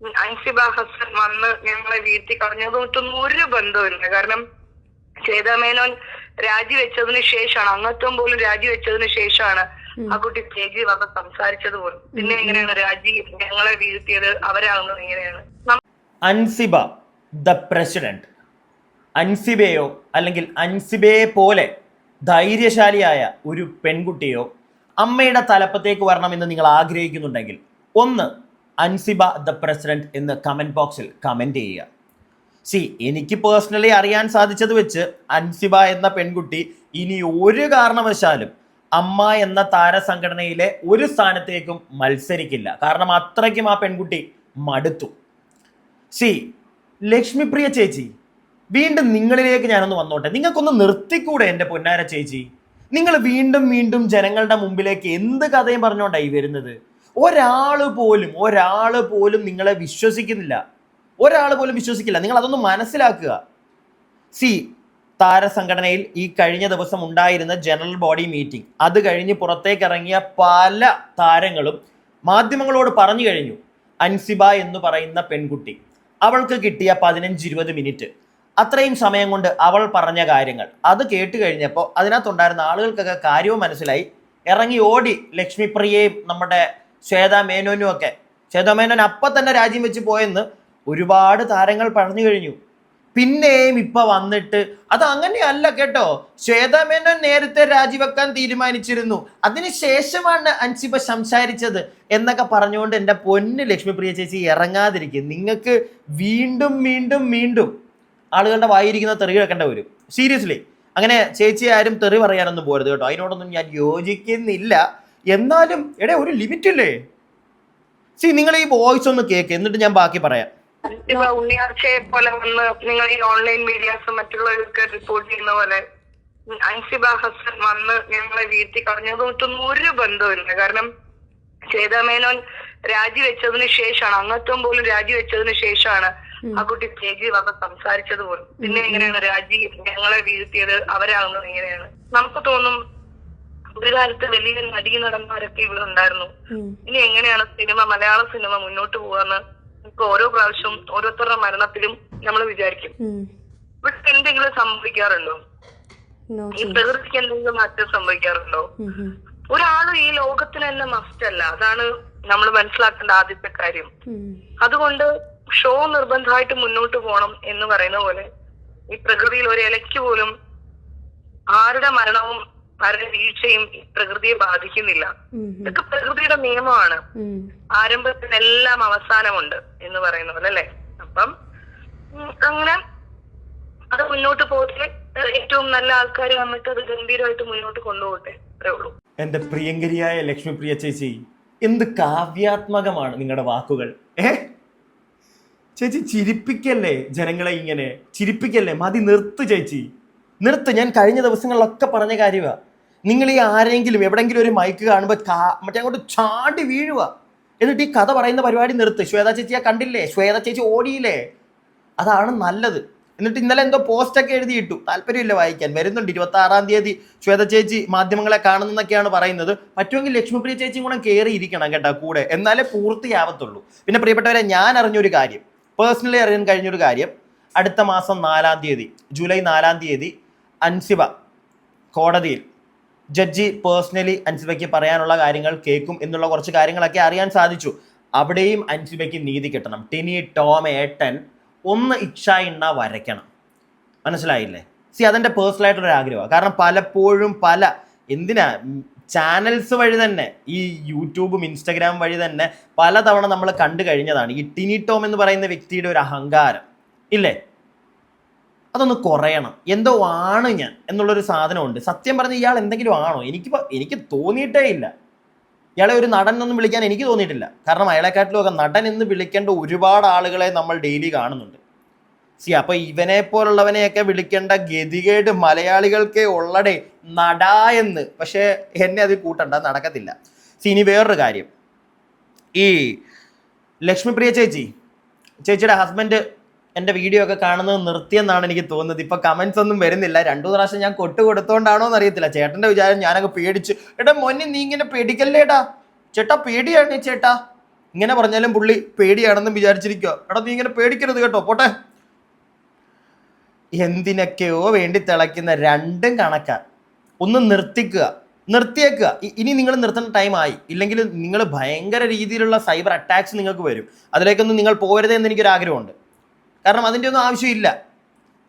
അൻസിബ ഹസൻ വന്ന് ഞങ്ങളെ വീഴ്ത്തി കളഞ്ഞതുമായിട്ടൊന്നും ഒരു ബന്ധവുമില്ല. കാരണം ശ്വേതാ മേനോൻ രാജിവെച്ചതിന് ശേഷമാണ്, അംഗത്വം പോലും രാജിവെച്ചതിന് ശേഷമാണ് ആ കുട്ടി സ്റ്റേജിൽ വന്ന് സംസാരിച്ചത് പോലും. പിന്നെ എങ്ങനെയാണ് രാജി ഞങ്ങളെ വീഴ്ത്തിയത്? അവരാകുന്നത് എങ്ങനെയാണ്? അൻസിബ ദ പ്രസിഡന്റ്, അൻസിബയോ അല്ലെങ്കിൽ അൻസിബയെ പോലെ ധൈര്യശാലിയായ ഒരു പെൺകുട്ടിയോ അമ്മയുടെ തലപ്പത്തേക്ക് വരണമെന്ന് നിങ്ങൾ ആഗ്രഹിക്കുന്നുണ്ടെങ്കിൽ ഒന്ന് അൻസിബ ദ പ്രസിഡന്റ് എന്ന് കമൻറ്റ് ബോക്സിൽ കമൻറ്റ് ചെയ്യുക. എനിക്ക് പേഴ്സണലി അറിയാൻ സാധിച്ചത് വെച്ച് അൻസിബ എന്ന പെൺകുട്ടി ഇനി ഒരു കാരണവശാലും അമ്മ എന്ന താരസംഘടനയിലെ ഒരു സ്ഥാനത്തേക്കും മത്സരിക്കില്ല. കാരണം അത്രയ്ക്കും ആ പെൺകുട്ടി മടുത്തു. ലക്ഷ്മിപ്രിയ ചേച്ചി, വീണ്ടും നിങ്ങളിലേക്ക് ഞാനൊന്ന് വന്നോട്ടെ. നിങ്ങൾക്കൊന്ന് നിർത്തിക്കൂടെ എൻ്റെ പൊന്നാര ചേച്ചി? നിങ്ങൾ വീണ്ടും വീണ്ടും ജനങ്ങളുടെ മുമ്പിലേക്ക് എന്ത് കഥയും പറഞ്ഞുകൊണ്ടായി വരുന്നത്? ഒരാൾ പോലും നിങ്ങളെ വിശ്വസിക്കുന്നില്ല. ഒരാൾ പോലും വിശ്വസിക്കില്ല. നിങ്ങൾ അതൊന്ന് മനസ്സിലാക്കുക. താരസംഘടനയിൽ ഈ കഴിഞ്ഞ ദിവസം ഉണ്ടായിരുന്ന ജനറൽ ബോഡി മീറ്റിംഗ്, അത് കഴിഞ്ഞ് പുറത്തേക്ക് ഇറങ്ങിയ പല താരങ്ങളും മാധ്യമങ്ങളോട് പറഞ്ഞു കഴിഞ്ഞു, അൻസിബ എന്ന് പറയുന്ന പെൺകുട്ടി, അവൾക്ക് കിട്ടിയ 15-20 മിനിറ്റ്, അത്രയും സമയം കൊണ്ട് അവൾ പറഞ്ഞ കാര്യങ്ങൾ അത് കേട്ട് കഴിഞ്ഞപ്പോൾ അതിനകത്തുണ്ടായിരുന്ന ആളുകൾക്കൊക്കെ കാര്യവും മനസ്സിലായി. ഇറങ്ങി ഓടി ലക്ഷ്മിപ്രിയയും നമ്മുടെ ശ്വേതാ മേനോനും ഒക്കെ. ശ്വേതാ മേനോൻ അപ്പം തന്നെ രാജ്യം വെച്ച് പോയെന്ന് ഒരുപാട് താരങ്ങൾ പറഞ്ഞു കഴിഞ്ഞു. പിന്നെയും ഇപ്പൊ വന്നിട്ട് അത് അങ്ങനെയല്ല കേട്ടോ, ശ്വേതാ മേനോൻ നേരത്തെ രാജിവെക്കാൻ തീരുമാനിച്ചിരുന്നു, അതിനുശേഷമാണ് അൻസിബ സംസാരിച്ചത് എന്നൊക്കെ പറഞ്ഞുകൊണ്ട് എൻ്റെ പൊന്ന് ലക്ഷ്മിപ്രിയ ചേച്ചി ഇറങ്ങാതിരിക്കും. നിങ്ങൾക്ക് വീണ്ടും വീണ്ടും വീണ്ടും ആളുകളുടെ വായിരിക്കുന്ന തെറി കേൾക്കേണ്ട വരും. സീരിയസ്ലി അങ്ങനെ ചേച്ചി ആരും തെറി പറയാനൊന്നും പോരുത് കേട്ടോ, അതിനോടൊന്നും ഞാൻ യോജിക്കുന്നില്ല. എന്നാലും ഒരു ലിമിറ്റ് ഇല്ലേ? നിങ്ങൾ ഈ വോയിസ് ഒന്ന് കേൾക്ക്, എന്നിട്ട് ഞാൻ ബാക്കി പറയാം. ഉണ്ണിയാർച്ചയെ പോലെ വന്ന് നിങ്ങൾ ഈ ഓൺലൈൻ മീഡിയാസും മറ്റുള്ളവർക്ക് റിപ്പോർട്ട് ചെയ്യുന്ന പോലെ അൻസിബ ഹസൻ വന്ന് ഞങ്ങളെ വീഴ്ത്തി കളഞ്ഞതുമായിട്ടൊന്നും ഒരു ബന്ധവുമില്ല. കാരണം ശ്വേതാ മേനോൻ രാജിവെച്ചതിന് ശേഷമാണ്, അംഗത്വം പോലും രാജിവെച്ചതിന് ശേഷമാണ് ആ കുട്ടി സ്റ്റേജിൽ വന്ന് സംസാരിച്ചത് പോലും. പിന്നെ എങ്ങനെയാണ് രാജി ഞങ്ങളെ വീഴ്ത്തിയത്? അവരാകുന്നത് എങ്ങനെയാണ്? നമുക്ക് തോന്നും ഒരു കാലത്ത് വലിയ നടി നടന്മാരൊക്കെ ഇവിടെ ഉണ്ടായിരുന്നു, ഇനി എങ്ങനെയാണ് മലയാള സിനിമ മുന്നോട്ട് പോവാന്ന് നമുക്ക് ഓരോ പ്രാവശ്യവും ഓരോരുത്തരുടെ മരണത്തിലും നമ്മൾ വിചാരിക്കും. ഇവിടെ എന്തെങ്കിലും സംഭവിക്കാറുണ്ടോ? ഈ പ്രകൃതിക്ക് എന്തെങ്കിലും മാറ്റം സംഭവിക്കാറുണ്ടോ? ഒരാളും ഈ ലോകത്തിന് തന്നെ മസ്റ്റ് അല്ല. അതാണ് നമ്മൾ മനസ്സിലാക്കേണ്ട ആദ്യത്തെ കാര്യം. അതുകൊണ്ട് ഷോ നിർബന്ധമായിട്ട് മുന്നോട്ട് പോകണം എന്ന് പറയുന്ന പോലെ ഈ പ്രകൃതിയിൽ ഒരു ഇലയ്ക്ക് പോലും ആരുടെ മരണവും ആരുടെ വീഴ്ചയും ഈ പ്രകൃതിയെ ബാധിക്കുന്നില്ല. ഇതൊക്കെ പ്രകൃതിയുടെ നിയമമാണ്. ആരംഭത്തിനെല്ലാം അവസാനമുണ്ട് എന്ന് പറയുന്ന പോലെ അല്ലെ? അപ്പം അങ്ങനെ അത് മുന്നോട്ട് പോകട്ടെ. ഏറ്റവും നല്ല ആൾക്കാർ വന്നിട്ട് അത് ഗംഭീരമായിട്ട് മുന്നോട്ട് കൊണ്ടുപോകട്ടെ. അത്രേ ഉള്ളൂ. എന്റെ പ്രിയങ്കരിയായ ലക്ഷ്മിപ്രിയ ചേച്ചി, എന്ത് കാവ്യാത്മകമാണ് നിങ്ങളുടെ വാക്കുകൾ. ചേച്ചി ചിരിപ്പിക്കല്ലേ ജനങ്ങളെ, ഇങ്ങനെ ചിരിപ്പിക്കല്ലേ. മതി, നിർത്ത് ചേച്ചി, നിർത്ത്. ഞാൻ കഴിഞ്ഞ ദിവസങ്ങളിലൊക്കെ പറഞ്ഞ കാര്യമാണ്. നിങ്ങൾ ഈ ആരെങ്കിലും എവിടെങ്കിലും ഒരു മൈക്ക് കാണുമ്പോൾ മറ്റേ അങ്ങോട്ട് ചാടി വീഴുക, എന്നിട്ട് ഈ കഥ പറയുന്ന പരിപാടി നിർത്ത്. ശ്വേതാ ചേച്ചിയെ കണ്ടില്ലേ? ശ്വേതാ ചേച്ചി ഓടിയില്ലേ? അതാണ് നല്ലത്. എന്നിട്ട് ഇന്നലെ എന്തോ പോസ്റ്റൊക്കെ എഴുതിയിട്ടു, താല്പര്യമില്ല വായിക്കാൻ. വരുന്നുണ്ട് 26-ാം തീയതി ശ്വേത ചേച്ചി മാധ്യമങ്ങളെ കാണുന്നൊക്കെയാണ് പറയുന്നത്. പറ്റുമെങ്കിൽ ലക്ഷ്മിപ്രിയ ചേച്ചിയും കൂടെ കയറി ഇരിക്കണം കേട്ടോ കൂടെ, എന്നാലേ പൂർത്തിയാവത്തുള്ളൂ. പിന്നെ പ്രിയപ്പെട്ടവരെ, ഞാൻ അറിഞ്ഞൊരു കാര്യം, പേഴ്സണലി അറിയാൻ കഴിഞ്ഞൊരു കാര്യം, അടുത്ത മാസം 4-ാം തീയതി, ജൂലൈ 4-ാം തീയതി അൻസിബ കോടതിയിൽ ജഡ്ജി പേഴ്സണലി അൻസിബയ്ക്ക് പറയാനുള്ള കാര്യങ്ങൾ കേൾക്കും എന്നുള്ള കുറച്ച് കാര്യങ്ങളൊക്കെ അറിയാൻ സാധിച്ചു. അവിടെയും അൻസിബയ്ക്ക് നീതി കിട്ടണം. ടിനി ടോം ഏട്ടൻ ഒന്ന് ഇക്ഷ വരയ്ക്കണം. മനസ്സിലായില്ലേ? അതെൻ്റെ പേഴ്സണലായിട്ടൊരു ആഗ്രഹമാണ്. കാരണം പലപ്പോഴും എന്തിനാ ചാനൽസ് വഴി തന്നെ, ഈ യൂട്യൂബും ഇൻസ്റ്റഗ്രാം വഴി തന്നെ പലതവണ നമ്മൾ കണ്ടു കഴിഞ്ഞതാണ് ഈ ടിനി ടോം എന്ന് പറയുന്ന വ്യക്തിയുടെ ഒരു അഹങ്കാരം ഇല്ലേ? അതൊന്ന് കുറയണം. എന്തോ ആണ് ഞാൻ എന്നുള്ളൊരു സാധനമുണ്ട്. സത്യം പറഞ്ഞ് ഇയാൾ എന്തെങ്കിലും ആണോ? എനിക്ക് തോന്നിയിട്ടേ ഇല്ല. ഇയാളെ ഒരു നടൻ എന്നൊന്നും വിളിക്കാൻ എനിക്ക് തോന്നിയിട്ടില്ല. കാരണം അയാളെക്കാട്ടിലുമൊക്കെ നടൻ എന്ന് വിളിക്കേണ്ട ഒരുപാട് ആളുകളെ നമ്മൾ ഡെയിലി കാണുന്നുണ്ട്. അപ്പോൾ ഇവനെ പോലുള്ളവനെയൊക്കെ വിളിക്കേണ്ട ഗതികേട് മലയാളികൾക്കേ ഉള്ളടേ നടാ എന്ന്. പക്ഷേ എന്നെ അതിൽ കൂട്ടണ്ട, നടക്കത്തില്ല. ഇനി വേറൊരു കാര്യം, ഈ ലക്ഷ്മിപ്രിയ ചേച്ചിയുടെ ഹസ്ബൻഡ് എൻ്റെ വീഡിയോ ഒക്കെ കാണുന്നത് നിർത്തിയെന്നാണ് എനിക്ക് തോന്നുന്നത്. ഇപ്പം കമൻസ് ഒന്നും വരുന്നില്ല. 2 പ്രാവശ്യം ഞാൻ കൊടുത്തോണ്ടാണോ എന്ന് അറിയത്തില്ല. ചേട്ടൻ്റെ വിചാരം ഞാനൊക്കെ പേടിച്ച്, എടാ മോനെ നീ ഇങ്ങനെ പേടിക്കല്ലേടാ ചേട്ടാ, പേടിയാണ് ചേട്ടാ. ഇങ്ങനെ പറഞ്ഞാലും പുള്ളി പേടിയാണെന്ന് വിചാരിച്ചിരിക്കുക. എടാ നീ ഇങ്ങനെ പേടിക്കരുത് കേട്ടോ, പോട്ടെ. എന്തിനൊക്കെയോ വേണ്ടി തിളയ്ക്കുന്ന രണ്ടും കണക്കാ. ഒന്ന് നിർത്തിയേക്കുക. ഇനി നിങ്ങൾ നിർത്തുന്ന ടൈമായി. ഇല്ലെങ്കിൽ നിങ്ങൾ ഭയങ്കര രീതിയിലുള്ള സൈബർ അറ്റാക്സ് നിങ്ങൾക്ക് വരും. അതിലേക്കൊന്നും നിങ്ങൾ പോകരുത് എന്ന് എനിക്കൊരാഗ്രഹമുണ്ട്. കാരണം അതിൻ്റെ ഒന്നും ആവശ്യമില്ല.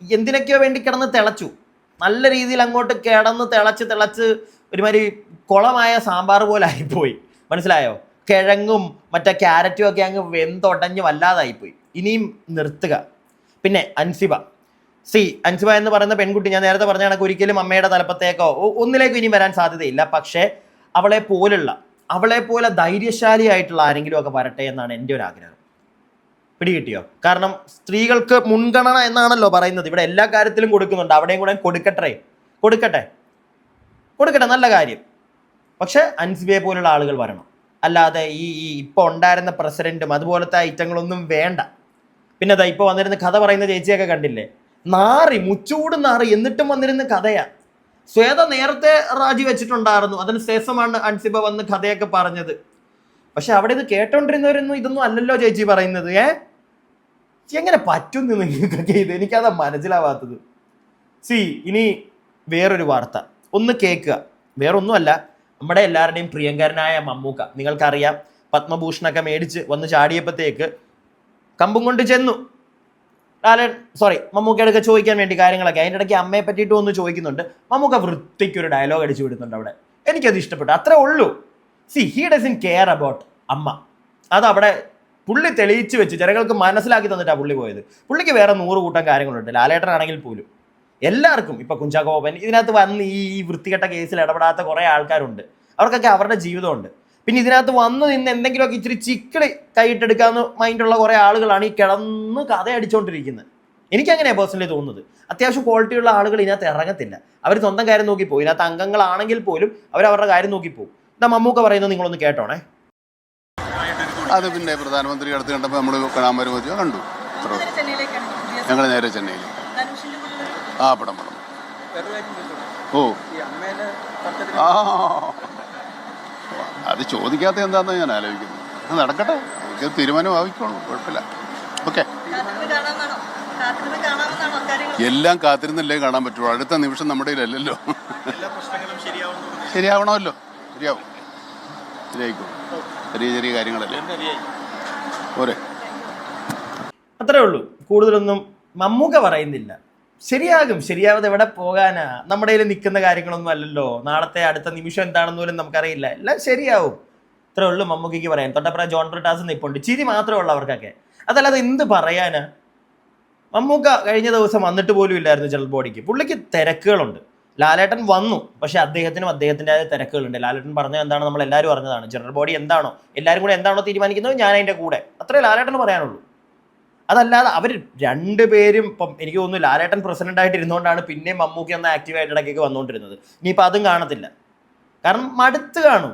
എന്തിനൊക്കെയോ വേണ്ടി കിടന്ന് തിളച്ചു, നല്ല രീതിയിൽ അങ്ങോട്ട് കിടന്ന് തിളച്ച് ഒരുമാതിരി കുളമായ സാമ്പാർ പോലെ ആയിപ്പോയി. മനസ്സിലായോ? കിഴങ്ങും മറ്റേ ക്യാരറ്റും ഒക്കെ അങ്ങ് വെന്തൊടഞ്ഞ് വല്ലാതായിപ്പോയി. ഇനിയും നിർത്തുക. പിന്നെ അൻസിബ എന്ന് പറയുന്ന പെൺകുട്ടി, ഞാൻ നേരത്തെ പറഞ്ഞ കണക്ക് ഒരിക്കലും അമ്മയുടെ തലപ്പത്തേക്കോ ഒന്നിലേക്കും ഇനി വരാൻ സാധ്യതയില്ല. പക്ഷേ അവളെ പോലെ ധൈര്യശാലിയായിട്ടുള്ള ആരെങ്കിലും ഒക്കെ വരട്ടെ എന്നാണ് എൻ്റെ ഒരു ആഗ്രഹം. പിടികിട്ടിയോ? കാരണം സ്ത്രീകൾക്ക് മുൻഗണന എന്നാണല്ലോ പറയുന്നത്. ഇവിടെ എല്ലാ കാര്യത്തിലും കൊടുക്കുന്നുണ്ട്, അവിടെയും കൂടെ കൊടുക്കട്ടെ, നല്ല കാര്യം. പക്ഷെ അൻസിബയെ പോലുള്ള ആളുകൾ വരണം. അല്ലാതെ ഈ ഇപ്പോൾ ഉണ്ടായിരുന്ന പ്രസിഡന്റും അതുപോലത്തെ ഐറ്റങ്ങളൊന്നും വേണ്ട. പിന്നെ അതാ ഇപ്പോൾ വന്നിരുന്ന കഥ പറയുന്ന ചേച്ചിയൊക്കെ കണ്ടില്ലേ? മുച്ചൂട് നാറി, എന്നിട്ടും വന്നിരുന്ന കഥയാ. ശ്വേത നേരത്തെ രാജിവെച്ചിട്ടുണ്ടായിരുന്നു, അതിന് ശേഷമാണ് അൻസിബ വന്ന് കഥയൊക്കെ പറഞ്ഞത്. പക്ഷെ അവിടെ ഇത് കേട്ടോണ്ടിരുന്നവരൊന്നും ഇതൊന്നും അല്ലല്ലോ ചേച്ചി പറയുന്നത്. എങ്ങനെ പറ്റുന്നു നിങ്ങൾക്കൊക്കെ ഇത്? എനിക്കതാ മനസ്സിലാവാത്തത്. ഇനി വേറൊരു വാർത്ത ഒന്ന് കേൾക്കുക. വേറൊന്നുമല്ല, നമ്മുടെ എല്ലാവരുടെയും പ്രിയങ്കരനായ മമ്മൂക്ക, നിങ്ങൾക്കറിയാം, പത്മഭൂഷണൊക്കെ മേടിച്ച് വന്ന് ചാടിയപ്പോഴത്തേക്ക് കമ്പും കൊണ്ട് ചെന്നു മമ്മൂക്കയുടെ ചോദിക്കാൻ വേണ്ടി കാര്യങ്ങളൊക്കെ. അതിൻ്റെ ഇടയ്ക്ക് അമ്മയെ പറ്റിയിട്ടും ഒന്ന് ചോദിക്കുന്നുണ്ട്. മമ്മൂക്ക വൃത്തിക്കൊരു ഡയലോഗ് അടിച്ചു വിടുന്നുണ്ട് അവിടെ. എനിക്കത് ഇഷ്ടപ്പെട്ടു. അത്രേ ഉള്ളൂ. ഹി ഡസൻ കെയർ അബൌട്ട് അമ്മ. അതവിടെ പുള്ളി തെളിയിച്ച് വെച്ച് ജനങ്ങൾക്ക് മനസ്സിലാക്കി തന്നിട്ടാണ് പുള്ളി പോയത്. പുള്ളിക്ക് വേറെ 100 കൂട്ടം കാര്യങ്ങളുണ്ട്. ലാലേട്ടനാണെങ്കിൽ പോലും എല്ലാവർക്കും ഇപ്പം കുഞ്ചാക്കോ ബോബൻ ഇതിനകത്ത് വന്ന് ഈ വൃത്തികെട്ട കേസിൽ ഇടപെടാത്ത കുറേ ആൾക്കാരുണ്ട്. അവർക്കൊക്കെ അവരുടെ ജീവിതമുണ്ട്. പിന്നെ ഇതിനകത്ത് വന്ന് നിന്ന് എന്തെങ്കിലുമൊക്കെ ഇച്ചിരി ചിക്കിളി കൈയിട്ടെടുക്കാമെന്ന് മൈൻഡുള്ള കുറേ ആളുകളാണ് ഈ കിടന്ന് കഥ അടിച്ചുകൊണ്ടിരിക്കുന്നത്. എനിക്കങ്ങനെയാണ് പേഴ്സണലി തോന്നുന്നത്. അത്യാവശ്യം ക്വാളിറ്റിയുള്ള ആളുകൾ ഇതിനകത്ത് ഇറങ്ങത്തില്ല. അവർ സ്വന്തം കാര്യം നോക്കിപ്പോകും. ഇതിനകത്ത് അംഗങ്ങളാണെങ്കിൽ പോലും അവരവരുടെ കാര്യം നോക്കിപ്പോകും. എന്താ മമ്മൂക്ക പറയുന്നത് നിങ്ങളൊന്ന് കേട്ടോണേ. അത് പിന്നെ പ്രധാനമന്ത്രി അടുത്ത് കണ്ടപ്പോൾ നമ്മൾ കാണാൻ വരുമ്പോൾ കണ്ടു. ഞങ്ങൾ നേരെ ചെന്നൈയിൽ പടം അത് ചോദിക്കാത്ത എന്താണെന്ന് ഞാൻ ആലോചിക്കുന്നു. അത് നടക്കട്ടെ, എനിക്ക് തീരുമാനം ആവിക്കോളൂ, കുഴപ്പമില്ല. ഓക്കെ, എല്ലാം കാത്തിരുന്നല്ലേ കാണാൻ പറ്റുള്ളൂ. അടുത്ത നിമിഷം നമ്മുടെ കയ്യിലല്ലല്ലോ. ശരിയാവണമല്ലോ. ശരിയായിക്കോളും. ചെറിയ കാര്യങ്ങളല്ലേ പോരെ. അത്രേ ഉള്ളൂ. കൂടുതലൊന്നും മമ്മൂക്ക പറയുന്നില്ല. ശരിയാവാതെ എവിടെ പോകാനാ? നമ്മുടെ കയ്യിൽ നിൽക്കുന്ന കാര്യങ്ങളൊന്നും അല്ലല്ലോ. നാളത്തെ അടുത്ത നിമിഷം എന്താണെന്ന് പോലും നമുക്കറിയില്ല. എല്ലാം ശരിയാവും. ഇത്രേ ഉള്ളൂ മമ്മൂക്കയ്ക്ക് പറയാൻ. തൊട്ടപ്പുറം ജോൺ ബ്രിട്ടാസ് നിൽപ്പുണ്ട്. ചിരി മാത്രമേ ഉള്ളൂ അവർക്കൊക്കെ. അതല്ലാതെ എന്ത് പറയാനാ? മമ്മൂക്ക കഴിഞ്ഞ ദിവസം വന്നിട്ട് പോലും ഇല്ലായിരുന്നു ജനറൽ ബോഡിക്ക്. പുള്ളിക്ക് തിരക്കുകളുണ്ട്. ലാലേട്ടൻ വന്നു, പക്ഷെ അദ്ദേഹത്തിനും അദ്ദേഹത്തിൻ്റെതായ തിരക്കുകളുണ്ട്. ലാലേട്ടൻ പറഞ്ഞത് എന്താണ് നമ്മൾ എല്ലാവരും അറിഞ്ഞതാണ്. ജനറൽ ബോഡി എന്താണോ എല്ലാവരും കൂടെ എന്താണോ തീരുമാനിക്കുന്നത് ഞാൻ അതിൻ്റെ കൂടെ. അത്രേ ലാലേട്ടന് പറയാനുള്ളൂ. അതല്ലാതെ അവർ രണ്ടുപേരും ഇപ്പം എനിക്ക് തോന്നുന്നു ലാലേട്ടൻ പ്രസിഡൻ്റായിട്ട് ഇരുന്നുകൊണ്ടാണ് പിന്നെയും മമ്മൂക്കി എന്ന ആക്റ്റീവായിട്ട് ഇടയ്ക്കൊക്കെ വന്നുകൊണ്ടിരുന്നത്. ഇനിയിപ്പോൾ അതും കാണത്തില്ല. കാരണം മടുത്ത് കാണും.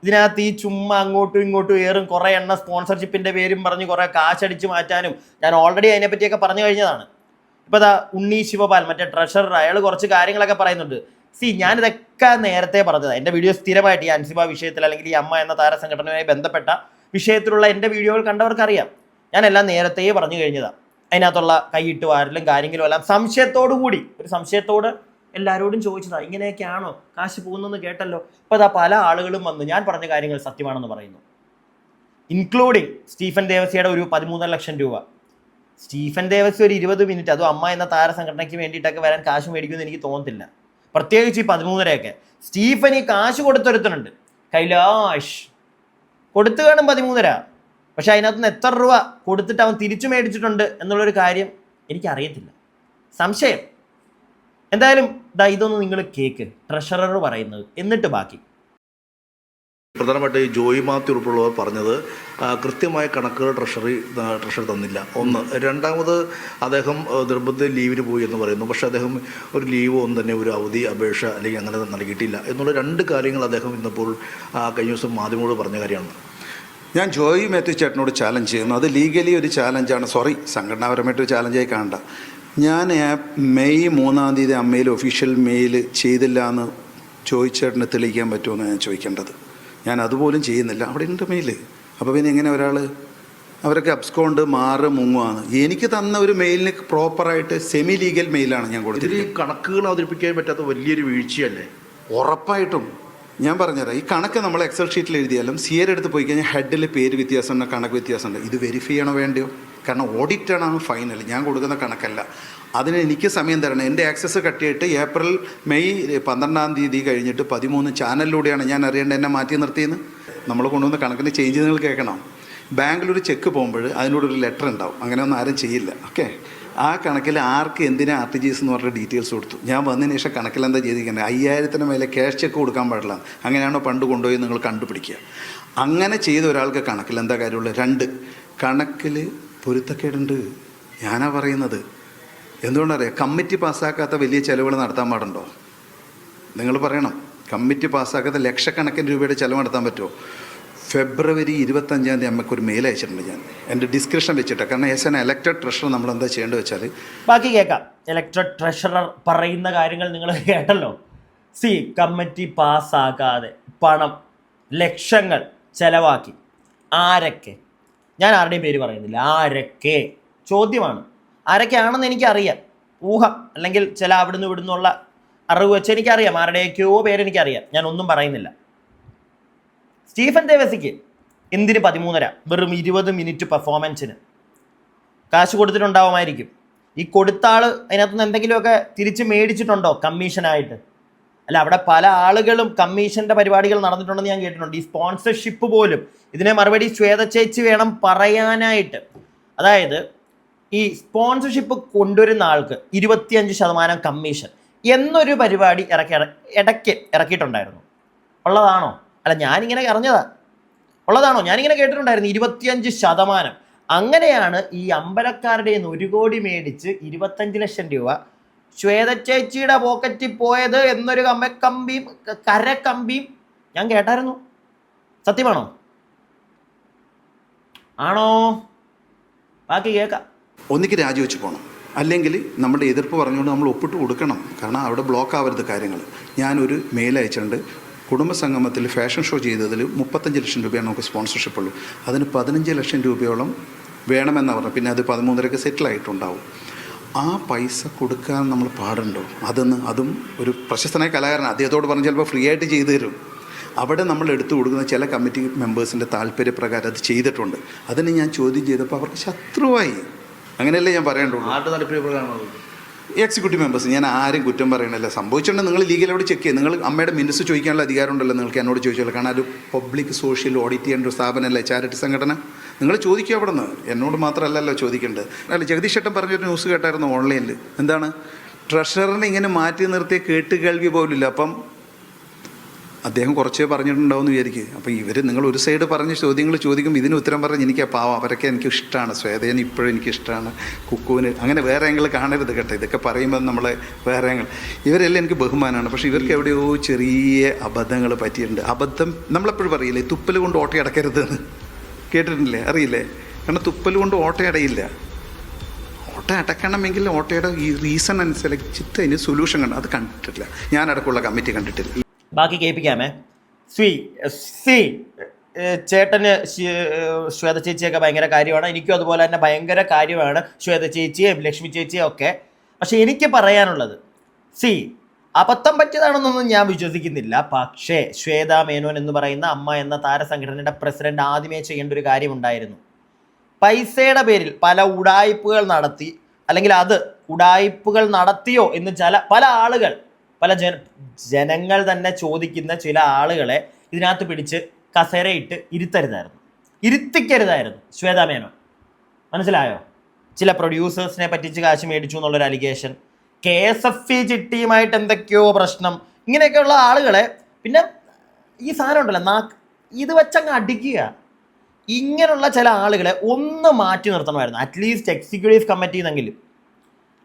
ഇതിനകത്ത് ഈ ചുമ്മാ അങ്ങോട്ടും ഇങ്ങോട്ടും ഏറും കുറേ എണ്ണ സ്പോൺസർഷിപ്പിൻ്റെ പേരും പറഞ്ഞ് കുറേ കാശടിച്ച് മാറ്റാനും ഞാൻ ഓൾറെഡി അതിനെപ്പറ്റിയൊക്കെ പറഞ്ഞു കഴിഞ്ഞതാണ്. ഇപ്പോൾ അതാ ഉണ്ണി ശിവപാൽ മറ്റേ ട്രഷറർ, അയാൾ കുറച്ച് കാര്യങ്ങളൊക്കെ പറയുന്നുണ്ട്. ഞാനിതൊക്കെ നേരത്തെ പറഞ്ഞതാണ്. എൻ്റെ വീഡിയോ സ്ഥിരമായിട്ട് ഈ അൻസിബ വിഷയത്തിൽ അല്ലെങ്കിൽ ഈ അമ്മ എന്ന താരസംഘടനയുമായി ബന്ധപ്പെട്ട വിഷയത്തിലുള്ള എൻ്റെ വീഡിയോകൾ കണ്ടവർക്കറിയാം. ഞാനെല്ലാം നേരത്തെ പറഞ്ഞു കഴിഞ്ഞതാണ്. അതിനകത്തുള്ള കൈയിട്ട് വാരലും കാര്യങ്ങളും എല്ലാം സംശയത്തോട് എല്ലാവരോടും ചോദിച്ചതാണ്. ഇങ്ങനെയൊക്കെയാണോ കാശ് പോകുന്നതെന്ന് കേട്ടല്ലോ. ഇപ്പോൾ അതാ പല ആളുകളും വന്ന് ഞാൻ പറഞ്ഞ കാര്യങ്ങൾ സത്യമാണെന്ന് പറയുന്നു. ഇൻക്ലൂഡിങ് സ്റ്റീഫൻ ദേവസിയുടെ ഒരു 13 ലക്ഷം രൂപ. സ്റ്റീഫൻ ദേവസി ഒരു 20 മിനിറ്റ് അതും അമ്മ എന്ന താരസംഘടനയ്ക്ക് വേണ്ടിയിട്ടൊക്കെ വരാൻ കാശ് മേടിക്കുമെന്ന് എനിക്ക് തോന്നത്തില്ല. പ്രത്യേകിച്ച് ഈ 13 സ്റ്റീഫൻ ഈ കാശ് കൊടുത്തൊരുത്തനുണ്ട്, കൈലാഷ്. കൊടുത്തു കാണും 13. പക്ഷെ അതിനകത്ത് നിന്ന് എത്ര രൂപ കൊടുത്തിട്ട് അവൻ തിരിച്ചു മേടിച്ചിട്ടുണ്ട് എന്നുള്ളൊരു കാര്യം എനിക്കറിയത്തില്ല. സംശയം. എന്തായാലും ഇതൊന്ന് നിങ്ങൾ കേക്ക്, ട്രഷറർ പറയുന്നത്, എന്നിട്ട് ബാക്കി. പ്രധാനമായിട്ട് ഈ ജോയി മാത്യു ഉൾപ്പെടെയുള്ളവർ പറഞ്ഞത് കൃത്യമായ കണക്കുകൾ ട്രഷറി തന്നില്ല. ഒന്ന്. രണ്ടാമത് അദ്ദേഹം നിർബന്ധ ലീവിന് പോയി എന്ന് പറയുന്നു. പക്ഷേ അദ്ദേഹം ഒരു ലീവോ ഒന്നും തന്നെ ഒരു അവധി അപേക്ഷ അല്ലെങ്കിൽ അങ്ങനെ നൽകിയിട്ടില്ല എന്നുള്ള 2 കാര്യങ്ങൾ അദ്ദേഹം ഇന്നിപ്പോൾ കഴിഞ്ഞ ദിവസം മാധ്യമങ്ങളോട് പറഞ്ഞ കാര്യമാണ്. ഞാൻ ജോയി മാത്യു ചേട്ടനോട് ചാലഞ്ച് ചെയ്യുന്നു. അത് ലീഗലി ഒരു ചാലഞ്ചാണ്. സംഘടനാപരമായിട്ടൊരു ചാലഞ്ചായി കാണണ്ട. ഞാൻ മെയ് 3-ാം തീയതി അമ്മയിൽ ഒഫീഷ്യൽ മെയിൽ ചെയ്തില്ല എന്ന് ജോയി ചേട്ടന് തെളിയിക്കാൻ പറ്റുമെന്ന് ഞാൻ ചോദിക്കേണ്ടത്. ഞാൻ അതുപോലും ചെയ്യുന്നില്ല. അവിടെ ഉണ്ട് മെയിൽ. അപ്പോൾ പിന്നെ എങ്ങനെ ഒരാൾ അവരൊക്കെ അബ്സ്കോണ്ട് മുങ്ങുവാണ്. എനിക്ക് തന്ന ഒരു മെയിലിന് പ്രോപ്പറായിട്ട് സെമി ലീഗൽ മെയിലാണ് ഞാൻ കൊടുത്തത്. ഈ കണക്കുകൾ അവതരിപ്പിക്കാൻ പറ്റാത്ത വലിയൊരു വീഴ്ചയല്ലേ? ഉറപ്പായിട്ടും ഞാൻ പറഞ്ഞുതരാം. ഈ കണക്ക് നമ്മൾ എക്സൽ ഷീറ്റിൽ എഴുതിയാലും സിയുടെ അടുത്ത് പോയി കഴിഞ്ഞാൽ ഹെഡിൽ പേര് വ്യത്യാസമുണ്ട്, കണക്ക് വ്യത്യാസമുണ്ട്. ഇത് വെരിഫൈ ചെയ്യണോ വേണ്ടയോ? കാരണം ഓഡിറ്റാണ് ഫൈനൽ, ഞാൻ കൊടുക്കുന്ന കണക്കല്ല. അതിന് എനിക്ക് സമയം തരണം. എൻ്റെ ആക്സസ് കട്ട് ചെയ്തിട്ട് ഏപ്രിൽ മെയ് 12 കഴിഞ്ഞിട്ട് 13 ചാനലിലൂടെയാണ് ഞാൻ അറിയേണ്ടത് എന്നെ മാറ്റി നിർത്തിയെന്ന്. നമ്മൾ കൊണ്ടുവന്ന കണക്കിന് ചേഞ്ച് നിങ്ങൾ കേൾക്കണം. ബാങ്കിലൊരു ചെക്ക് പോകുമ്പോൾ അതിനോടൊരു ലെറ്റർ ഉണ്ടാവും. അങ്ങനെയൊന്നും ആരും ചെയ്യില്ല. ഓക്കെ, ആ കണക്കിൽ ആർക്ക് എന്തിനാ RTGS എന്ന് പറഞ്ഞ ഡീറ്റെയിൽസ് കൊടുത്തു. ഞാൻ വന്നതിന് ശേഷം കണക്കിൽ എന്താ ചെയ്തിരിക്കുന്നത്, 5000-ന് മേലെ ക്യാഷ് ചെക്ക് കൊടുക്കാൻ പാടില്ല. അങ്ങനെയാണോ പണ്ട് കൊണ്ടുപോയി നിങ്ങൾ കണ്ടുപിടിക്കുക. അങ്ങനെ ചെയ്ത ഒരാൾക്ക് കണക്കിൽ എന്താ കാര്യമുള്ളത്? 2, കണക്കിൽ പൊരുത്തക്കേടുണ്ട്. ഞാനാ പറയുന്നത്. എന്തുകൊണ്ടറിയാം? കമ്മിറ്റി പാസ്സാക്കാത്ത വലിയ ചിലവുകൾ നടത്താൻ പാടുണ്ടോ? നിങ്ങൾ പറയണം. കമ്മിറ്റി പാസ്സാക്കാത്ത ലക്ഷക്കണക്കിന് രൂപയുടെ ചിലവ് നടത്താൻ പറ്റുമോ? ഫെബ്രുവരി 25 അമ്മയ്ക്കൊരു മെയിൽ അയച്ചിട്ടുണ്ട് ഞാൻ, എൻ്റെ ഡിസ്ക്രിപ്ഷൻ വെച്ചിട്ട്. കാരണം ആസ് എൻ ഇലക്ടഡ് ട്രഷറർ നമ്മൾ എന്താ ചെയ്യേണ്ടത് വെച്ചാൽ, ബാക്കി കേൾക്കാം. ഇലക്ടഡ് ട്രഷറർ പറയുന്ന കാര്യങ്ങൾ നിങ്ങൾ കേട്ടല്ലോ. കമ്മിറ്റി പാസ്സാക്കാതെ പണം ലക്ഷങ്ങൾ ചെലവാക്കി ആരൊക്കെ? ഞാൻ ആരുടെയും പേര് പറയുന്നില്ല. ആരൊക്കെ ചോദ്യമാണ്. ആരൊക്കെയാണെന്ന് എനിക്കറിയാം. ഊഹം അല്ലെങ്കിൽ ചില അവിടുന്ന് ഇവിടുന്നുള്ള അറിവ് വെച്ച് എനിക്കറിയാം. ആരുടെയൊക്കെയോ പേരെനിക്കറിയാം. ഞാൻ ഒന്നും പറയുന്നില്ല. സ്റ്റീഫൻ ദേവസിക്ക് എന്തിന് 13.5? വെറും 20 മിനിറ്റ് പെർഫോമൻസിന് കാശ് കൊടുത്തിട്ടുണ്ടാവുമായിരിക്കും. ഈ കൊടുത്ത ആൾ അതിനകത്തുനിന്ന് എന്തെങ്കിലുമൊക്കെ തിരിച്ച് മേടിച്ചിട്ടുണ്ടോ കമ്മീഷനായിട്ട്? അല്ല, അവിടെ പല ആളുകളും കമ്മീഷൻ്റെ പരിപാടികൾ നടന്നിട്ടുണ്ടെന്ന് ഞാൻ കേട്ടിട്ടുണ്ട്. ഈ സ്പോൺസർഷിപ്പ് പോലും ഇതിനെ മറുപടി ശ്വേത ചേച്ചി വേണം പറയാനായിട്ട്. അതായത് ഈ സ്പോൺസർഷിപ്പ് കൊണ്ടുവരുന്ന ആൾക്ക് 25% കമ്മീഷൻ എന്നൊരു പരിപാടി ഇടയ്ക്ക് ഇറക്കിയിട്ടുണ്ടായിരുന്നു. ഉള്ളതാണോ? അല്ല, ഞാനിങ്ങനെ അറിഞ്ഞതാ. ഉള്ളതാണോ? ഞാനിങ്ങനെ കേട്ടിട്ടുണ്ടായിരുന്നു 25%. അങ്ങനെയാണ് ഈ അമ്പലക്കാരുടെ 1 കോടി മേടിച്ച് 25 ലക്ഷം രൂപ ശ്വേത ചേച്ചിയുടെ പോക്കറ്റിൽ പോയത് എന്നൊരു കരക്കമ്പിയും ഞാൻ കേട്ടായിരുന്നു. സത്യമാണോ? ആണോ? ബാക്കി കേൾക്കാം. ഒന്നിക്ക് രാജിവെച്ച് പോകണം, അല്ലെങ്കിൽ നമ്മുടെ എതിർപ്പ് പറഞ്ഞുകൊണ്ട് നമ്മൾ ഒപ്പിട്ട് കൊടുക്കണം. കാരണം അവിടെ ബ്ലോക്ക് ആവരുത് കാര്യങ്ങൾ. ഞാനൊരു മെയിൽ അയച്ചിട്ടുണ്ട്. കുടുംബസംഗമത്തിൽ ഫാഷൻ ഷോ ചെയ്തതിൽ 35 ലക്ഷം രൂപയാണ് നമുക്ക് സ്പോൺസർഷിപ്പ് ഉള്ളൂ. അതിന് 15 ലക്ഷം രൂപയോളം വേണമെന്നാണ് പറഞ്ഞത്. പിന്നെ അത് 13.5 സെറ്റിലായിട്ടുണ്ടാവും. ആ പൈസ കൊടുക്കാൻ നമ്മൾ പാടുണ്ടോ? അതും ഒരു പ്രശസ്തനായ കലാകാരൻ അദ്ദേഹത്തോട് പറഞ്ഞ് ചിലപ്പോൾ ഫ്രീ ആയിട്ട് ചെയ്തു തരും. അവിടെ നമ്മൾ എടുത്തു കൊടുക്കുന്ന ചില കമ്മിറ്റി മെമ്പേഴ്സിൻ്റെ താല്പര്യപ്രകാരം അത് ചെയ്തിട്ടുണ്ട്. അതിന് ഞാൻ ചോദ്യം ചെയ്തപ്പോൾ അവർക്ക് ശത്രുവായി. അങ്ങനെയല്ലേ ഞാൻ പറയേണ്ടുള്ളൂ. ആരുടെ താല്പര്യപ്രകാരമാണ്? Executive members. ഞാൻ ആരും കുറ്റം പറയണല്ല. സംഭവിച്ചിട്ടുണ്ട്. നിങ്ങൾ ലീഗലോട് ചെക്ക് ചെയ്യുക. നിങ്ങൾ അമ്മയുടെ മിനിറ്റ്സ് ചോദിക്കാനുള്ള അധികാരം ഉണ്ടല്ലോ നിങ്ങൾക്ക് എന്നോട് ചോദിച്ചല്ലോ. കാരണം ഒരു പബ്ലിക് സോഷ്യൽ ഓഡിറ്റ് ചെയ്യേണ്ട ഒരു സ്ഥാപനമല്ലേ ചാരിറ്റി സംഘടന. നിങ്ങൾ ചോദിക്കുക അവിടെ നിന്ന്. എന്നോട് മാത്രമല്ലല്ലോ ചോദിക്കേണ്ടത്. അല്ല, ജഗദീഷ് ചേട്ടൻ പറഞ്ഞൊരു ന്യൂസ് കേട്ടായിരുന്നു ഓൺലൈനിൽ. എന്താണ്? ട്രഷററിനെ ഇങ്ങനെ മാറ്റി നിർത്തിയ കേൾവി പോലില്ല. അപ്പം അദ്ദേഹം കുറച്ചേ പറഞ്ഞിട്ടുണ്ടാവും എന്ന് വിചാരിക്കുക. അപ്പോൾ നിങ്ങൾ ഒരു സൈഡ് പറഞ്ഞ് ചോദ്യങ്ങൾ ചോദിക്കുമ്പോൾ ഇതിന് ഉത്തരം പറഞ്ഞ് എനിക്ക് പാവം അവരൊക്കെ എനിക്ക് ഇഷ്ടമാണ്. ശ്വേതേനെ ഇപ്പോഴും എനിക്കിഷ്ടമാണ്. കുക്കുവിന് അങ്ങനെ വേറെ ആംഗിൾ കാണരുത് കേട്ടോ. ഇതൊക്കെ പറയുമ്പോൾ നമ്മളെ വേറെ ആംഗിൾ. ഇവരെല്ലാം എനിക്ക് ബഹുമാനമാണ്. പക്ഷേ ഇവർക്ക് എവിടെയോ ചെറിയ അബദ്ധങ്ങൾ പറ്റിയിട്ടുണ്ട്. അബദ്ധം നമ്മളെപ്പോഴും പറയില്ലേ, തുപ്പൽ കൊണ്ട് ഓട്ടയടക്കരുതെന്ന് കേട്ടിട്ടില്ലേ? അറിയില്ലേ? കാരണം തുപ്പൽ കൊണ്ട് ഓട്ടയടയില്ല. ഓട്ട അടക്കണമെങ്കിൽ ഓട്ടയുടെ ഈ റീസൺ അനുസരിച്ചിട്ട് അതിന് സൊല്യൂഷൻ കണ്ടു. അത് കണ്ടിട്ടില്ല. ഞാനടക്കമുള്ള കമ്മിറ്റി കണ്ടിട്ടില്ല. ബാക്കി കേൾപ്പിക്കാമേ. ചേട്ടന് ശ്വേത ചേച്ചിയൊക്കെ ഭയങ്കര കാര്യമാണ്. എനിക്കും അതുപോലെ തന്നെ ഭയങ്കര കാര്യമാണ് ശ്വേത ചേച്ചിയും ലക്ഷ്മി ചേച്ചിയും ഒക്കെ. പക്ഷെ എനിക്ക് പറയാനുള്ളത്, അബദ്ധം പറ്റിയതാണെന്നൊന്നും ഞാൻ വിശ്വസിക്കുന്നില്ല. പക്ഷേ ശ്വേത മേനോൻ എന്ന് പറയുന്ന അമ്മ എന്ന താരസംഘടനയുടെ പ്രസിഡന്റ് ആദ്യമേ ചെയ്യേണ്ട ഒരു കാര്യമുണ്ടായിരുന്നു. പൈസയുടെ പേരിൽ പല ഉഡായിപ്പുകൾ നടത്തി, അല്ലെങ്കിൽ അത് ഉഡായിപ്പുകൾ നടത്തിയോ എന്ന് പല ആളുകൾ, പല ജനങ്ങൾ തന്നെ ചോദിക്കുന്ന ചില ആളുകളെ ഇതിനകത്ത് പിടിച്ച് കസേരയിട്ട് ഇരുത്തിക്കരുതായിരുന്നു ശ്വേത മേനോൻ. മനസ്സിലായോ? ചില പ്രൊഡ്യൂസേഴ്സിനെ പറ്റിച്ച് കാശ് മേടിച്ചു എന്നുള്ളൊരു അലിഗേഷൻ, KSFE ചിട്ടിയുമായിട്ട് എന്തൊക്കെയോ പ്രശ്നം, ഇങ്ങനെയൊക്കെയുള്ള ആളുകളെ പിന്നെ ഈ സാധനം ഉണ്ടല്ലോ ഇത് വെച്ചങ്ങ് അടിക്കുക. ഇങ്ങനെയുള്ള ചില ആളുകളെ ഒന്ന് മാറ്റി നിർത്തണമായിരുന്നു. അറ്റ്ലീസ്റ്റ് എക്സിക്യൂട്ടീവ് കമ്മിറ്റിന്നെങ്കിലും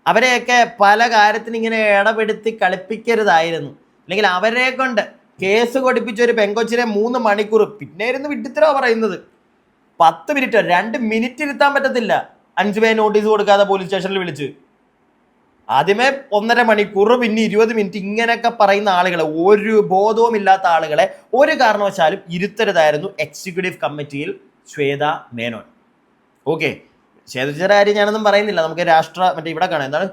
അവരെയൊക്കെ പല കാര്യത്തിന് ഇങ്ങനെ ഇടപെടുത്തി കളിപ്പിക്കരുതായിരുന്നു. അല്ലെങ്കിൽ അവരെ കൊണ്ട് കേസ് കൊടുപ്പിച്ച ഒരു പെങ്കൊച്ചിനെ 3 മണിക്കൂർ പിന്നെ ഇരുന്ന് വിട്ടിത്തരോ പറയുന്നത്. 10 മിനിറ്റ് 2 മിനിറ്റ് ഇരുത്താൻ പറ്റത്തില്ല. 5 പേര് നോട്ടീസ് കൊടുക്കാതെ പോലീസ് സ്റ്റേഷനിൽ വിളിച്ച് ആദ്യമേ 1.5 മണിക്കൂർ, പിന്നെ 20 മിനിറ്റ്, ഇങ്ങനെയൊക്കെ പറയുന്ന ആളുകളെ, ഒരു ബോധവും ഇല്ലാത്ത ആളുകളെ ഒരു കാരണവശാലും ഇരുത്തരുതായിരുന്നു എക്സിക്യൂട്ടീവ് കമ്മിറ്റിയിൽ ശ്വേത മേനോൻ. ഓക്കെ, ശ്വേത ടീച്ചറുടെ കാര്യം ഞാനൊന്നും പറയുന്നില്ല. നമുക്ക് മറ്റേ ഇവിടെ കാണാം, എന്താണ്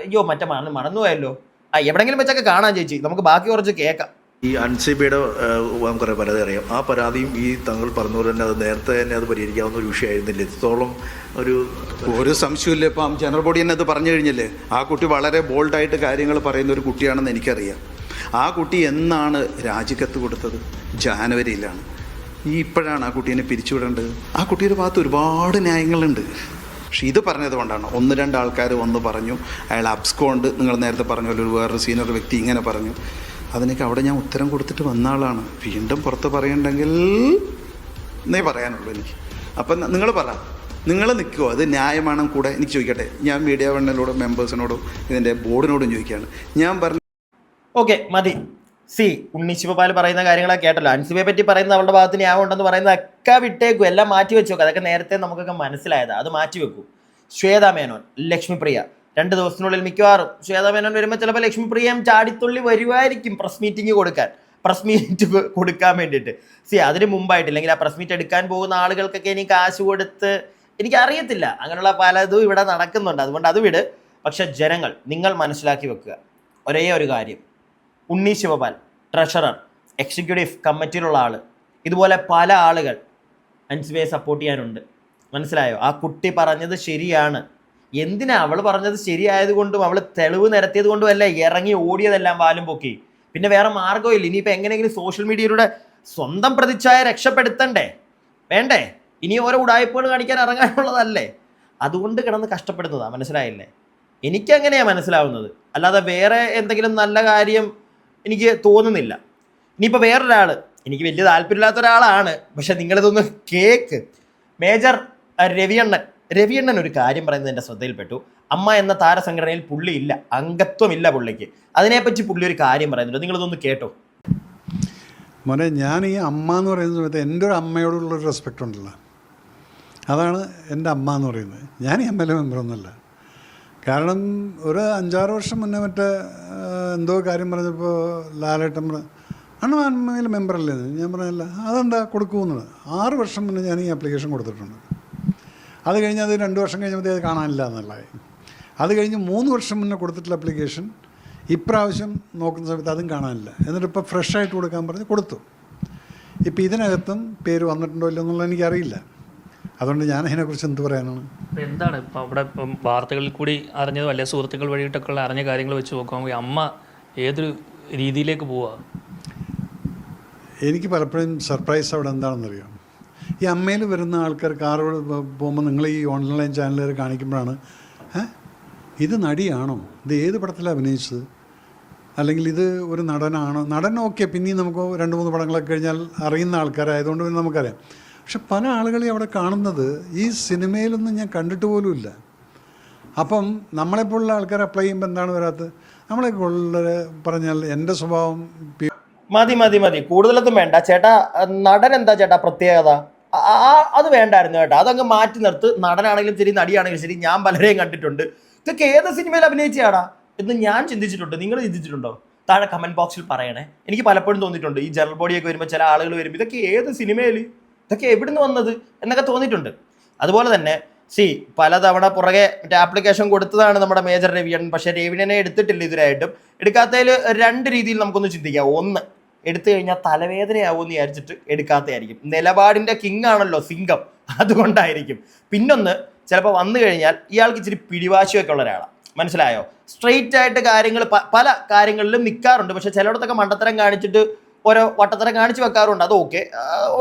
അയ്യോ മറ്റേ മറന്നുപോയല്ലോ, എവിടെങ്കിലും വെച്ചൊക്കെ കാണാൻ ചേച്ചി, നമുക്ക് ബാക്കി കുറച്ച് കേൾക്കാം. ഈ അൻസിബയുടെ നമുക്കറിയാം പരാതി അറിയാം. ആ പരാതിയും ഈ താങ്കൾ പറഞ്ഞ പോലെ തന്നെ അത് നേരത്തെ തന്നെ അത് പരിഹരിക്കാവുന്ന ഒരു വിഷയമായിരുന്നില്ല. ഇത്രത്തോളം ഒരു സംശയമില്ല. ഇപ്പം ജനറൽ ബോഡി തന്നെ അത് പറഞ്ഞു കഴിഞ്ഞില്ലേ, ആ കുട്ടി വളരെ ബോൾഡായിട്ട് കാര്യങ്ങൾ പറയുന്ന ഒരു കുട്ടിയാണെന്ന് എനിക്കറിയാം. ആ കുട്ടി എന്നാണ് രാജിക്കത്ത് കൊടുത്തത്? ജാനുവരിയിലാണ്. ഇപ്പോഴാണ് ആ കുട്ടീനെ പിരിച്ചുവിടേണ്ടത്. ആ കുട്ടിയുടെ ഭാഗത്ത് ഒരുപാട് ന്യായങ്ങളുണ്ട്. പക്ഷെ ഇത് പറഞ്ഞത് കൊണ്ടാണ് 1-2 ആൾക്കാർ വന്ന് പറഞ്ഞു അയാൾ അബ്സ്കോണ്ട്, നിങ്ങൾ നേരത്തെ പറഞ്ഞ പോലെ ഒരു വേറൊരു സീനിയർ വ്യക്തി ഇങ്ങനെ പറഞ്ഞു. അതിനൊക്കെ അവിടെ ഞാൻ ഉത്തരം കൊടുത്തിട്ട് വന്ന ആളാണ്. വീണ്ടും പുറത്ത് പറയണ്ടെങ്കിൽ എന്നേ പറയാനുള്ളൂ എനിക്ക്. അപ്പം നിങ്ങൾ പറ, നിങ്ങൾ നിൽക്കുമോ? അത് ന്യായമാണെന്ന് കൂടെ എനിക്ക് ചോദിക്കട്ടെ. ഞാൻ മീഡിയ വണ്ണലോടും മെമ്പേഴ്സിനോടും ഇതിൻ്റെ ബോർഡിനോടും ചോദിക്കുകയാണ്. ഞാൻ പറഞ്ഞു ഓക്കെ മതി. ഉണ്ണി ശിവപാൽ പറയുന്ന കാര്യങ്ങളൊക്കെ കേട്ടല്ലോ. അൻസിബയെ പറ്റി പറയുന്ന അവളുടെ ഭാഗത്ത് ന്യായം ഉണ്ടെന്ന് പറയുന്നതൊക്കെ വിട്ടേക്കും, എല്ലാം മാറ്റി വെച്ചു നോക്കുക. അതൊക്കെ നേരത്തെ നമുക്കൊക്കെ മനസ്സിലായതാണ്, അത് മാറ്റി വെക്കൂ. ശ്വേത മേനോൻ, ലക്ഷ്മിപ്രിയ 2 ദിവസത്തിനുള്ളിൽ മിക്കവാറും ശ്വേത മേനോൻ വരുമ്പോൾ ചിലപ്പോൾ ലക്ഷ്മിപ്രിയയും ചാടിത്തുള്ളി വരുമായിരിക്കും പ്രസ് മീറ്റ് കൊടുക്കാൻ വേണ്ടിയിട്ട്. അതിന് മുമ്പായിട്ട്, ഇല്ലെങ്കിൽ ആ പ്രസ് മീറ്റ് എടുക്കാൻ പോകുന്ന ആളുകൾക്കൊക്കെ ഇനി കാശ് കൊടുത്ത്, എനിക്കറിയത്തില്ല, അങ്ങനെയുള്ള പലതും ഇവിടെ നടക്കുന്നുണ്ട്. അതുകൊണ്ട് അത് വിട്. പക്ഷെ ജനങ്ങൾ നിങ്ങൾ മനസ്സിലാക്കി വെക്കുക ഒരേ ഒരു കാര്യം, ഉണ്ണി ശിവപാൽ ട്രഷറർ, എക്സിക്യൂട്ടീവ് കമ്മിറ്റിയിലുള്ള ആൾ, ഇതുപോലെ പല ആളുകൾ അൻസിബയെ സപ്പോർട്ട് ചെയ്യാനുണ്ട്. മനസ്സിലായോ? ആ കുട്ടി പറഞ്ഞത് ശരിയാണ്. എന്തിനാ അവൾ പറഞ്ഞത് ശരിയായതുകൊണ്ടും അവൾ തെളിവ് നിരത്തിയത് കൊണ്ടും അല്ല ഇറങ്ങി ഓടിയതെല്ലാം വാലും പൊക്കി. പിന്നെ വേറെ മാർഗ്ഗമില്ല. ഇനിയിപ്പോൾ എങ്ങനെയെങ്കിലും സോഷ്യൽ മീഡിയയിലൂടെ സ്വന്തം പ്രതിച്ഛായ രക്ഷപ്പെടുത്തണ്ടേ? വേണ്ടേ? ഇനി ഓരോ ഉടായ്പകൾ കാണിക്കാൻ ഇറങ്ങാനുള്ളതല്ലേ? അതുകൊണ്ട് കിടന്ന് കഷ്ടപ്പെടുന്നതാണ്. മനസ്സിലായില്ലേ? എനിക്കങ്ങനെയാണ് മനസ്സിലാവുന്നത്, അല്ലാതെ വേറെ എന്തെങ്കിലും നല്ല കാര്യം എനിക്ക് തോന്നുന്നില്ല. ഇനിയിപ്പോൾ വേറൊരാൾ, എനിക്ക് വലിയ താല്പര്യമില്ലാത്ത ഒരാളാണ്, പക്ഷെ നിങ്ങളിതൊന്ന് കേക്ക്. മേജർ രവിയണ്ണൻ ഒരു കാര്യം പറയുന്നത് എൻ്റെ ശ്രദ്ധയിൽപ്പെട്ടു. അമ്മ എന്ന താരസംഘടനയിൽ പുള്ളി ഇല്ല, അംഗത്വമില്ല പുള്ളിക്ക്. അതിനെപ്പറ്റി പുള്ളി ഒരു കാര്യം പറയുന്നുണ്ട്, നിങ്ങളിതൊന്ന് കേട്ടോ. മോനെ, ഞാൻ ഈ അമ്മ എന്ന് പറയുന്ന സമയത്ത് എൻ്റെ ഒരു അമ്മയോടുള്ളൊരു റെസ്പെക്റ്റ് ഉണ്ടല്ലോ, അതാണ് എൻ്റെ അമ്മ എന്ന് പറയുന്നത്. ഞാൻ ഈ MLA മെമ്പറൊന്നുമല്ല. കാരണം ഒരു 5-6 വർഷം മുന്നേ മറ്റേ എന്തോ കാര്യം പറഞ്ഞപ്പോൾ ലാലേട്ടൻ അമ്മയിൽ മെമ്പറല്ലേ? ഞാൻ പറഞ്ഞല്ല, അതെന്താ കൊടുക്കുമെന്നത്. 6 വർഷം മുന്നേ ഞാൻ ഈ ആപ്ലിക്കേഷൻ കൊടുത്തിട്ടുണ്ട്. അത് കഴിഞ്ഞ് അത് 2 വർഷം കഴിഞ്ഞപ്പോൾ അത് കാണാനില്ല എന്നുള്ളതായി. അത് കഴിഞ്ഞ് 3 വർഷം മുന്നേ കൊടുത്തിട്ടുള്ള ആപ്ലിക്കേഷൻ ഇപ്രാവശ്യം നോക്കുന്ന സമയത്ത് അതും കാണാനില്ല. എന്നിട്ട് ഇപ്പോൾ ഫ്രഷായിട്ട് കൊടുക്കാൻ പറഞ്ഞ് കൊടുത്തു. ഇപ്പോൾ ഇതിനകത്തും പേര് വന്നിട്ടുണ്ടോ ഇല്ലോ എന്നുള്ളത് എനിക്കറിയില്ല. അതുകൊണ്ട് ഞാൻ അതിനെക്കുറിച്ച് എന്ത് പറയാനാണ്? എന്താണ് ഇപ്പോൾ അവിടെ വാർത്തകളിൽ കൂടി അറിഞ്ഞതും അല്ലെ സുഹൃത്തുക്കൾ വഴിയിട്ടൊക്കെ അറിഞ്ഞ കാര്യങ്ങൾ വെച്ച് നോക്കുമ്പോൾ അമ്മ ഏതൊരു രീതിയിലേക്ക് പോവുക? എനിക്ക് പലപ്പോഴും സർപ്രൈസ് അവിടെ എന്താണെന്നറിയാം. ഈ അമ്മയിൽ വരുന്ന ആൾക്കാർ കാറുകൾ പോകുമ്പോൾ നിങ്ങൾ ഈ ഓൺലൈൻ ചാനലുകാർ കാണിക്കുമ്പോഴാണ് ഇത് നടിയാണോ, ഇത് ഏത് പടത്തിലാണ് അഭിനയിച്ചത്, അല്ലെങ്കിൽ ഇത് ഒരു നടനാണോ. നടൻ ഓക്കെ, പിന്നെയും നമുക്ക് 2-3 പടങ്ങളൊക്കെ കഴിഞ്ഞാൽ അറിയുന്ന ആൾക്കാരായതുകൊണ്ട് പിന്നെ നമുക്കറിയാം. പക്ഷെ പല ആളുകളെയും അവിടെ കാണുന്നത് ഈ സിനിമയിലൊന്നും ഞാൻ കണ്ടിട്ട് പോലുമില്ല. അപ്പം നമ്മളെപ്പോലുള്ള ആൾക്കാർ അപ്ലൈ ചെയ്യുമ്പോൾ എന്താണ് വരാത്തത്? നമ്മളെപ്പോലുള്ള പറഞ്ഞാൽ എൻ്റെ സ്വഭാവം മതി കൂടുതലൊന്നും വേണ്ട ചേട്ടാ. നടൻ എന്താ ചേട്ടാ പ്രത്യേകത? അത് വേണ്ടായിരുന്നു കേട്ടോ. അതങ്ങ് മാറ്റി നിർത്ത്. നടനാണെങ്കിലും ശരി, നടിയാണെങ്കിലും ശരി, ഞാൻ പലരെയും കണ്ടിട്ടുണ്ട്. ഇതൊക്കെ ഏത് സിനിമയിൽ അഭിനയിച്ചാടാ എന്ന് ഞാൻ ചിന്തിച്ചിട്ടുണ്ട്. നിങ്ങൾ ചിന്തിച്ചിട്ടുണ്ടോ? താഴെ കമന്റ് ബോക്സിൽ പറയണേ. എനിക്ക് പലപ്പോഴും തോന്നിയിട്ടുണ്ട്, ഈ ജനറൽ ബോഡിയൊക്കെ വരുമ്പോൾ ചില ആളുകൾ വരുമ്പോൾ ഇതൊക്കെ ഏത് സിനിമയിൽ, ഇതൊക്കെ എവിടുന്ന് വന്നത് എന്നൊക്കെ തോന്നിയിട്ടുണ്ട്. അതുപോലെ തന്നെ പലതവണ പുറകെ മറ്റേ ആപ്ലിക്കേഷൻ കൊടുത്തതാണ് നമ്മുടെ മേജർ രവിയണ്ണൻ. പക്ഷേ രവിയണ്ണനെ എടുത്തിട്ടില്ല ഇതുവരെയായിട്ടും. എടുക്കാത്തതിൽ 2 രീതിയിൽ നമുക്കൊന്ന് ചിന്തിക്കാം. ഒന്ന്, എടുത്തു കഴിഞ്ഞാൽ തലവേദനയാവുമെന്ന് വിചാരിച്ചിട്ട് എടുക്കാത്തതായിരിക്കും. നിലപാടിൻ്റെ കിങ് ആണല്ലോ സിംഗം, അതുകൊണ്ടായിരിക്കും. പിന്നൊന്ന്, ചിലപ്പോൾ വന്നു കഴിഞ്ഞാൽ ഇയാൾക്ക് ഇച്ചിരി പിടിവാശിയൊക്കെ ഉള്ള ഒരാളാണ്. മനസ്സിലായോ? സ്ട്രെയിറ്റ് ആയിട്ട് കാര്യങ്ങൾ പല കാര്യങ്ങളിലും നിൽക്കാറുണ്ട്. പക്ഷെ ചിലയിടത്തൊക്കെ മണ്ടത്തരം കാണിച്ചിട്ട് ഓരോ വട്ടത്തരം കാണിച്ച് വെക്കാറുണ്ട്. അത് ഓക്കെ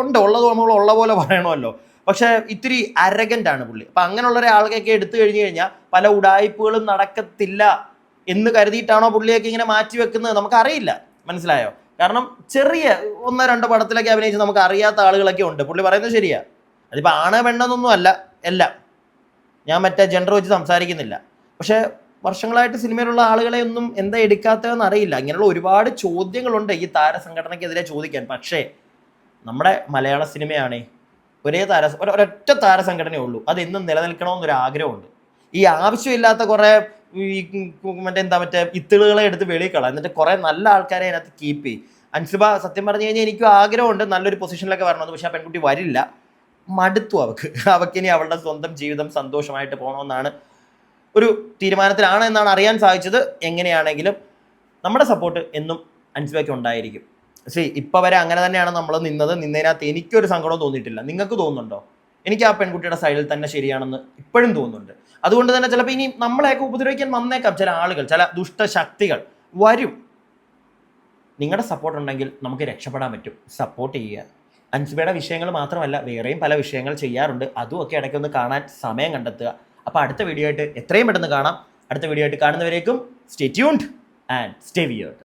ഉണ്ട്, ഉള്ളത് നമ്മൾ ഉള്ള പോലെ പറയണമല്ലോ. പക്ഷെ ഇത്തിരി അരഗൻ്റ് ആണ് പുള്ളി. അപ്പം അങ്ങനെയുള്ള ഒരാൾക്കൊക്കെ എടുത്തു കഴിഞ്ഞു കഴിഞ്ഞാൽ പല ഉടായ്പകളും നടക്കത്തില്ല എന്ന് കരുതിയിട്ടാണോ പുള്ളിയൊക്കെ ഇങ്ങനെ മാറ്റി വെക്കുന്നത് നമുക്കറിയില്ല. മനസ്സിലായോ? കാരണം ചെറിയ 1-2 പടത്തിലൊക്കെ അഭിനയിച്ച് നമുക്ക് അറിയാത്ത ആളുകളൊക്കെ ഉണ്ട്. പുള്ളി പറയുന്നത് ശരിയാ. അതിപ്പോൾ ആണ് പെണ്ണെന്നൊന്നും അല്ല, എല്ലാം ഞാൻ മറ്റേ ജെൻഡർ വെച്ച് സംസാരിക്കുന്നില്ല. പക്ഷേ വർഷങ്ങളായിട്ട് സിനിമയിലുള്ള ആളുകളെ ഒന്നും എന്താ എടുക്കാത്തതെന്ന് അറിയില്ല. ഇങ്ങനെയുള്ള ഒരുപാട് ചോദ്യങ്ങളുണ്ട് ഈ താരസംഘടനയ്ക്കെതിരെ ചോദിക്കാൻ. പക്ഷേ നമ്മുടെ മലയാള സിനിമയാണേ ഒരൊറ്റ താരസംഘടനയേ ഉള്ളൂ. അതെന്നും നിലനിൽക്കണമെന്നൊരു ആഗ്രഹമുണ്ട്. ഈ ആവശ്യമില്ലാത്ത കുറേ മറ്റേ ഇത്തിളുകളെ എടുത്ത് വെളിയിൽ കളയാം, എന്നിട്ട് കുറേ നല്ല ആൾക്കാരെ അതിനകത്ത് കീപ്പ് ചെയ്യും. അൻസിബ സത്യം പറഞ്ഞു കഴിഞ്ഞാൽ എനിക്കും ആഗ്രഹമുണ്ട് നല്ലൊരു പൊസിഷനിലൊക്കെ വരണമെന്ന്. പക്ഷേ ആ പെൺകുട്ടി വരില്ല. മടുത്തു അവക്കിനി അവളുടെ സ്വന്തം ജീവിതം സന്തോഷമായിട്ട് പോകണമെന്നാണ് ഒരു തീരുമാനത്തിലാണ് എന്നാണ് അറിയാൻ സാധിച്ചത്. എങ്ങനെയാണെങ്കിലും നമ്മുടെ സപ്പോർട്ട് എന്നും അൻസിബയ്ക്ക് ഉണ്ടായിരിക്കും. ഇപ്പോൾ വരെ അങ്ങനെ തന്നെയാണ് നമ്മൾ നിന്നതിനകത്ത് എനിക്കൊരു സങ്കടവും തോന്നിയിട്ടില്ല. നിങ്ങൾക്ക് തോന്നുന്നുണ്ടോ? എനിക്ക് ആ പെൺകുട്ടിയുടെ സൈഡിൽ തന്നെ ശരിയാണെന്ന് ഇപ്പോഴും തോന്നുന്നുണ്ട്. അതുകൊണ്ട് തന്നെ ചിലപ്പോൾ ഇനി നമ്മളെയൊക്കെ ഉപദ്രവിക്കാൻ വന്നേക്കാം ചില ആളുകൾ, ചില ദുഷ്ടശക്തികൾ വരും. നിങ്ങളുടെ സപ്പോർട്ട് ഉണ്ടെങ്കിൽ നമുക്ക് രക്ഷപ്പെടാൻ പറ്റും. സപ്പോർട്ട് ചെയ്യുക. അൻസിബയുടെ വിഷയങ്ങൾ മാത്രമല്ല, വേറെയും പല വിഷയങ്ങൾ ചെയ്യാറുണ്ട്. അതുമൊക്കെ ഇടയ്ക്കൊന്ന് കാണാൻ സമയം കണ്ടെത്തുക. അപ്പോൾ അടുത്ത വീഡിയോ ആയിട്ട് എത്രയും പെട്ടെന്ന് കാണാം. അടുത്ത വീഡിയോ ആയിട്ട് കാണുന്നവരേക്കും stay tuned and stay weird.